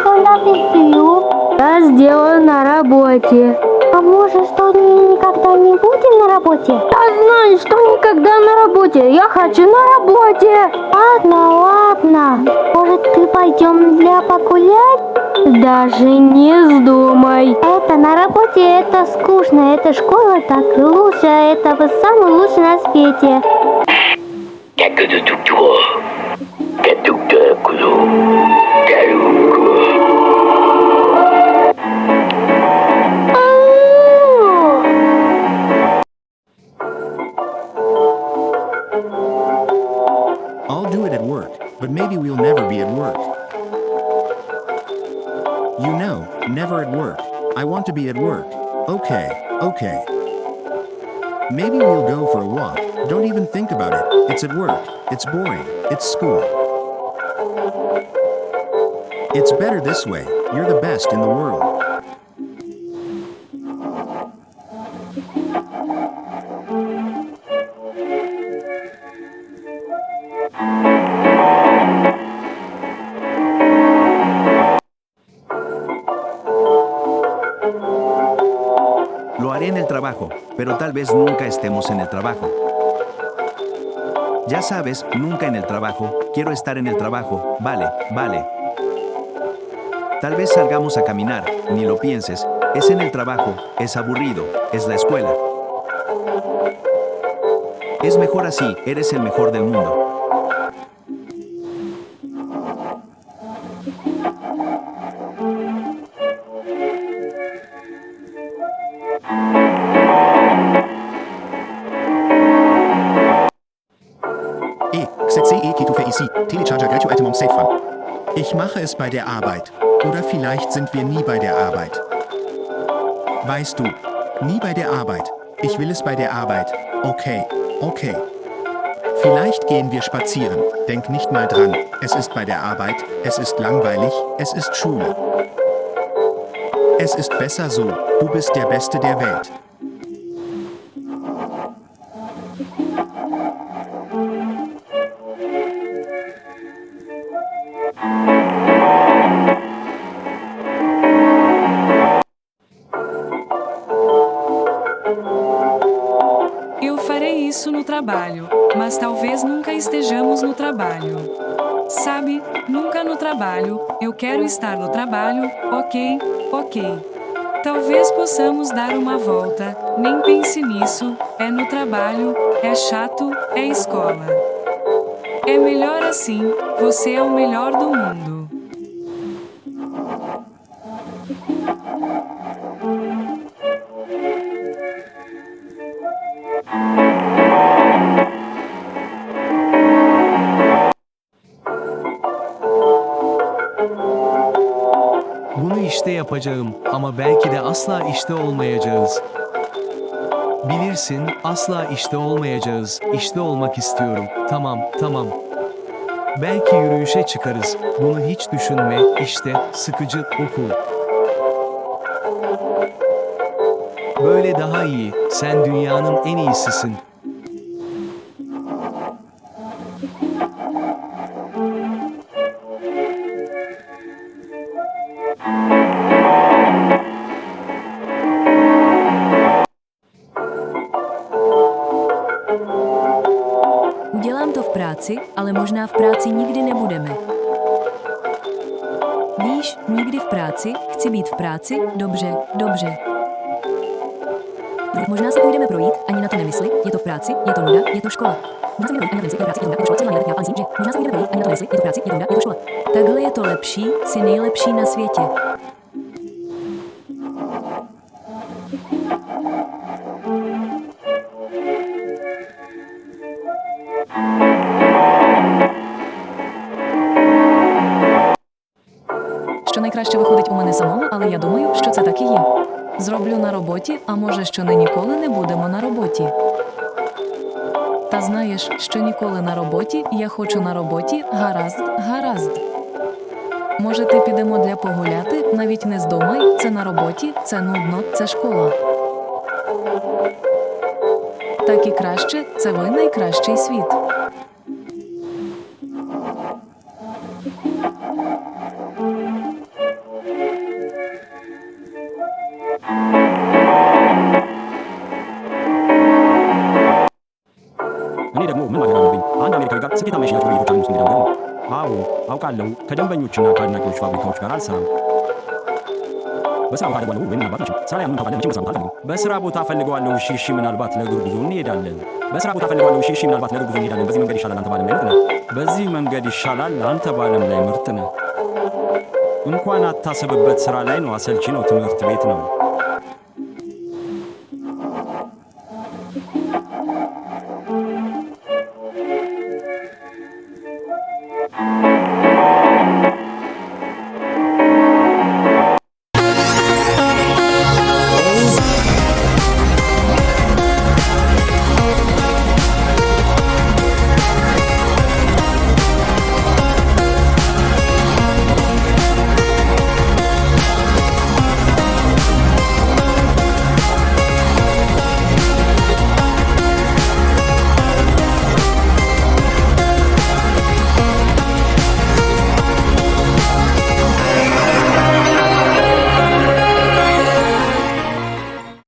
когда ты сделал? Я сделаю на работе. А может, что никогда не будем на работе? Я знаю, что никогда на работе. Я хочу на работе. Ладно. Может, ты пойдем для погулять? Даже не вздумай. Это на работе, это скучно. Это школа так лучше. Это вы самый лучший на свете. I'll do it at work, but maybe we'll never be at work. You know, never at work. I want to be at work. Okay. Maybe we'll go for a walk. Don't even think about it. It's at work. It's boring. It's school. It's better this way. You're the best in the world. Lo haré en el trabajo, pero tal vez nunca estemos en el trabajo. Ya sabes, nunca en el trabajo, quiero estar en el trabajo, vale. Tal vez salgamos a caminar, ni lo pienses, es en el trabajo, es aburrido, es la escuela. Es mejor así, eres el mejor del mundo. Ich mache es bei der Arbeit. Oder vielleicht sind wir nie bei der Arbeit. Weißt du, nie bei der Arbeit. Ich will es bei der Arbeit. Okay. Vielleicht gehen wir spazieren. Denk nicht mal dran. Es ist bei der Arbeit. Es ist langweilig. Es ist Schule. Es ist besser so. Du bist der Beste der Welt. Eu farei isso no trabalho, mas talvez nunca estejamos no trabalho. Sabe, nunca no trabalho, eu quero estar no trabalho, ok. Talvez possamos dar uma volta, nem pense nisso, é no trabalho, é chato, é escola. É melhor assim, você é o melhor do mundo. Bunu işte yapacağım ama belki de asla işte olmayacağız. Bilirsin, asla işte olmayacağız. İşte olmak istiyorum. Tamam. Belki yürüyüşe çıkarız. Bunu hiç düşünme. İşte, sıkıcı, okul. Böyle daha iyi. Sen dünyanın en iyisisin. Udělám to v práci, ale možná v práci nikdy nebudeme. Víš, nikdy v práci, chci být v práci, dobře. Možná se půjdeme projít, ani na to nemysli, je to v práci, je to nuda, je to škola. Možná se půjdeme projít, ani na to nemysli, je to v práci, je to nuda, je to škola. Možná se půjdeme projít, ani na to nemysli, je to v práci, je to nuda, je to škola. Takhle je to lepší, jsi nejlepší na světě. Що найкраще виходить у мене самого, але я думаю, що це так і є. Зроблю на роботі, а може, що не ніколи не будемо на роботі. Та знаєш, що ніколи на роботі, я хочу на роботі, гаразд. Може, ти підемо для погуляти, навіть не здумай, це на роботі, це нудно, це школа. Так і краще, це ви найкращий світ. ውስጥ እንግዳ ነገር ነው። አዎ አውቃለሁ። ከደንበኞችና ከአድናቂዎች ፋብሪካዎች ጋር አልሰራም። በስራ ቦታ አደርገዋለሁ ወይም ምናልባት መቼም ስራ ላይ አሁን ተባለ መቼም መስራት አልፈልግም። በስራ ቦታ ፈልገዋለሁ። እሺ ምናልባት ለእግር ጉዞ እንሄዳለን። በስራ ቦታ ፈልገዋለሁ። እሺ ምናልባት ለእግር ጉዞ እንሄዳለን። በዚህ መንገድ ይሻላል አንተ ባለም ላይ ምርጥ ነህ። በዚህ መንገድ ይሻላል አንተ ባለም ላይ ምርጥ ነህ። እንኳን አታስብበት ስራ ላይ ነው። አሰልቺ ነው። ትምህርት ቤት ነው።